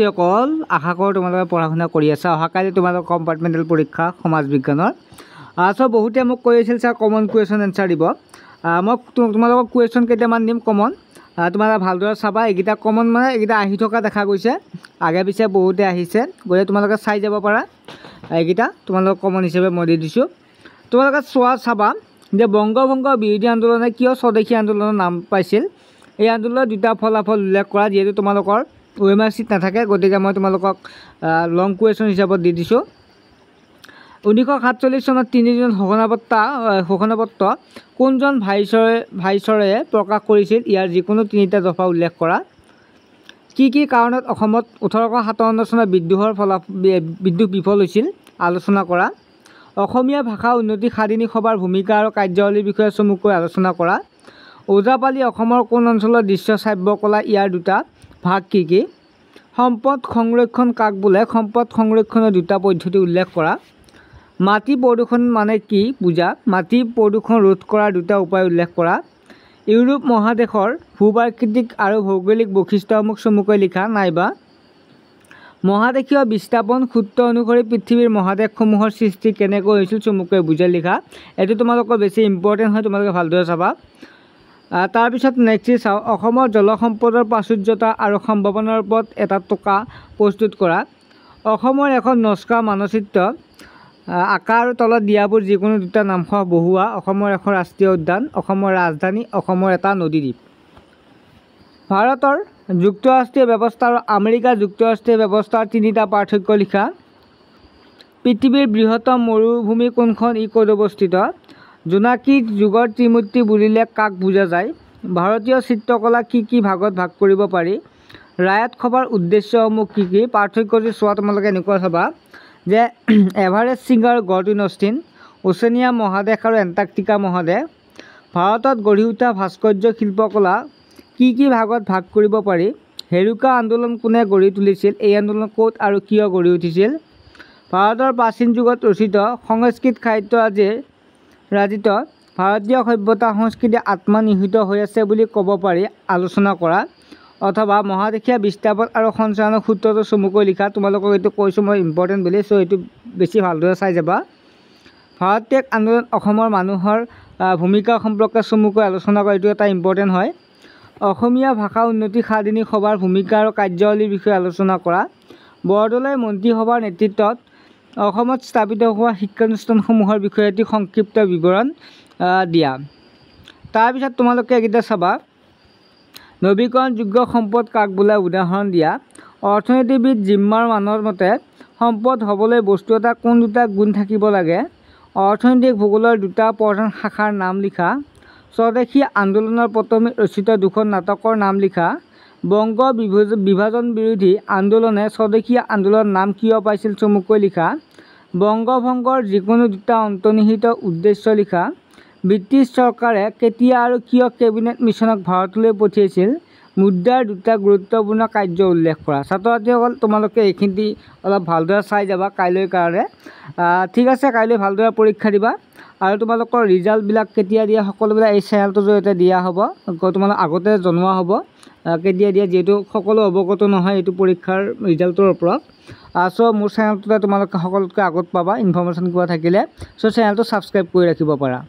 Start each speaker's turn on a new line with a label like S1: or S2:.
S1: অকল আশা কৰোঁ তোমালোকে পঢ়া শুনা কৰি আছা। অহাকালি তোমালোকৰ কম্পাৰ্টমেণ্টেল পৰীক্ষা সমাজ বিজ্ঞানৰ। চ' বহুতে মোক কৈ আছিল ছাৰ কমন কুৱেশ্যন এনচাৰ দিব। মই তোমালোকক কুৱেশ্যন কেইটামান দিম কমন, তোমালোকে ভালদৰে চাবা। এইকেইটা কমন মানে এইকেইটা আহি থকা দেখা গৈছে, আগে পিছে বহুতে আহিছে, গতিকে তোমালোকে চাই যাব পাৰা। এইকেইটা তোমালোকক কমন হিচাপে মই দি দিছোঁ। তোমালোকে চাবা যে বংগভংগ বিৰোধী আন্দোলনে কিয় স্বদেশী আন্দোলনৰ নাম পাইছিল। এই আন্দোলনৰ দুটা ফলাফল উল্লেখ কৰা, যিহেতু তোমালোকৰ OMR চিট নাথাকে, গতিকে মই তোমালোকক লং কুৱেশ্যন হিচাপত দি দিছোঁ। 1947 চনত 3 জুনত ঘোষণাপত্ৰ কোনজন ভাইচৰয়ে প্ৰকাশ কৰিছিল। ইয়াৰ যিকোনো 3টা দফা উল্লেখ কৰা। কি কাৰণত অসমত 1857 চনত বিদ্ৰোহ বিফল হৈছিল আলোচনা কৰা। অসমীয়া ভাষা উন্নতি সাধিনী সভাৰ ভূমিকা আৰু কাৰ্যাৱলীৰ বিষয়ে চমুকৈ আলোচনা কৰা। ওজাপালি অসমৰ কোন অঞ্চলৰ দৃশ্য শ্ৰাব্য কলা, ইয়াৰ দুটা ভাগ কি। সম্পদ সংৰক্ষণ কাক বোলে। সম্পদ সংৰক্ষণৰ দুটা পদ্ধতি উল্লেখ কৰা। মাটি প্ৰদূষণ মানে কি বুজা। মাটি প্ৰদূষণ ৰোধ কৰাৰ দুটা উপায় উল্লেখ কৰা। ইউৰোপ মহাদেশৰ ভূ-প্ৰাকৃতিক আৰু ভৌগোলিক বৈশিষ্ট্যসমূহ চমুকৈ লিখা, নাইবা মহাদেশীয় বিস্থাপন সূত্ৰ অনুসৰি পৃথিৱীৰ মহাদেশসমূহৰ সৃষ্টি কেনেকৈ হৈছিল চমুকৈ বুজাই লিখা। এইটো তোমালোকৰ বেছি ইম্পৰ্টেণ্ট হয়, তোমালোকে ভালদৰে চাবা। তাৰপিছত নেক্সট চাওঁ, অসমৰ জলসম্পদৰ প্ৰাচুৰ্যতা আৰু সম্ভাৱনাৰ ওপৰত এটা টোকা প্ৰস্তুত কৰা। অসমৰ এখন নক্সা মানচিত্ৰ আকাৰ আৰু তলত দিয়াবোৰ যিকোনো দুটা নামসহ বহুৱা। অসমৰ এখন ৰাষ্ট্ৰীয় উদ্যান, অসমৰ ৰাজধানী, অসমৰ এটা নদীদ্বীপ। ভাৰতৰ যুক্তৰাষ্ট্ৰীয় ব্যৱস্থা আৰু আমেৰিকা যুক্তৰাষ্ট্ৰীয় ব্যৱস্থাৰ 3টা পাৰ্থক্য লিখা। পৃথিৱীৰ বৃহত্তম মৰুভূমি কোনখন, ই ক'ত অৱস্থিত। জোনাকী যুগৰ ত্ৰিমূৰ্তি বুলিলে কাক বুজা যায়। ভাৰতীয় চিত্ৰকলা কি ভাগত ভাগ কৰিব পাৰি। ৰায়ত সভাৰ উদ্দেশ্যসমূহ কি। পাৰ্থক্যটো চোৱা, তোমালোকে এনেকুৱা চাবা যে এভাৰেষ্ট শৃংগৰ গড়টো অষ্টিন, ওচেনিয়া মহাদেশ আৰু এণ্টাৰ্কটিকা মহাদেশ। ভাৰতত গঢ়ি উঠা ভাস্কৰ্য শিল্পকলা কি ভাগত ভাগ কৰিব পাৰি। হেৰুকা আন্দোলন কোনে গঢ়ি তুলিছিল। এই আন্দোলন ক'ত আৰু কিয় গঢ়ি উঠিছিল। ভাৰতৰ প্ৰাচীন যুগত ৰচিত সংস্কৃত সাহিত্যৰাজিৰ ৰাজিত ভাৰতীয় সভ্যতা সংস্কৃতি আত্মা নিহিত হৈ আছে বুলি ক'ব পাৰি, আলোচনা কৰা। অথবা মহাদেশীয় বিস্থাপন আৰু সঞ্চালনৰ সূত্ৰটো চমুকৈ লিখা। তোমালোকক এইটো কৈছোঁ মই ইম্পৰ্টেণ্ট বুলি, চ' এইটো বেছি ভালদৰে চাই যাবা। ভাৰতীয় আন্দোলন অসমৰ মানুহৰ ভূমিকা সম্পৰ্কে চমুকৈ আলোচনা কৰা, এইটো এটা ইম্পৰ্টেণ্ট হয়। অসমীয়া ভাষা উন্নতি সাধিনী সভাৰ ভূমিকা আৰু কাৰ্যাৱলীৰ বিষয়ে আলোচনা কৰা। বৰদলৈ মন্ত্ৰীসভাৰ নেতৃত্বত অসমত স্থাপিত হোৱা শিক্ষানুষ্ঠানসমূহৰ বিষয়ে এটি সংক্ষিপ্ত বিৱৰণ দিয়া। তাৰপিছত তোমালোকে এইকেইটা চাবা। নৱীকৰণযোগ্য সম্পদ কাক বোলে, উদাহৰণ দিয়া। অৰ্থনীতিবিদ জিম্মাৰ মানৰ মতে সম্পদ হ'বলৈ বস্তু এটা কোন দুটা গুণ থাকিব লাগে। অৰ্থনৈতিক ভূগোলৰ দুটা প্ৰধান শাখাৰ নাম লিখা। স্বদেশী আন্দোলনৰ পটভূমিত ৰচিত দুখন নাটকৰ নাম লিখা। বংগ বিভাজন বিৰোধী আন্দোলনে স্বদেশী আন্দোলনৰ নাম কিয় পাইছিল চমুকৈ লিখা। বংগভংগৰ যিকোনো দুটা অন্তৰ্নিহিত উদ্দেশ্য লিখা। ব্ৰিটিছ চৰকাৰে কেতিয়া আৰু কিয় কেবিনেট মিছনক ভাৰতলৈ পঠিয়াইছিল। মুদ্ৰাৰ দুটা গুৰুত্বপূৰ্ণ কাৰ্য উল্লেখ কৰা। ছাত্ৰ ছাত্ৰীসকল তোমালোকে এইখিনি অলপ ভালদৰে চাই যাবা কাইলৈৰ কাৰণে। ঠিক আছে, কাইলৈ ভালদৰে পৰীক্ষা দিবা আৰু তোমালোকৰ ৰিজাল্টবিলাক কেতিয়া দিয়া সকলোবিলাক এই চেনেলটোৰ জৰিয়তে দিয়া হ'ব। তোমালোক আগতে জনোৱা হ'ব কেতিয়া দিয়া, যিহেতু সকলো অৱগত নহয় এইটো পৰীক্ষাৰ ৰিজাল্টৰ ওপৰত। চ' মোৰ চেনেলটোতে তোমালোকে সকলোতকৈ আগত পাবা ইনফৰ্মেশ্যন কিবা থাকিলে। চ' চেনেলটো ছাবস্ক্ৰাইব কৰি ৰাখিব পাৰা।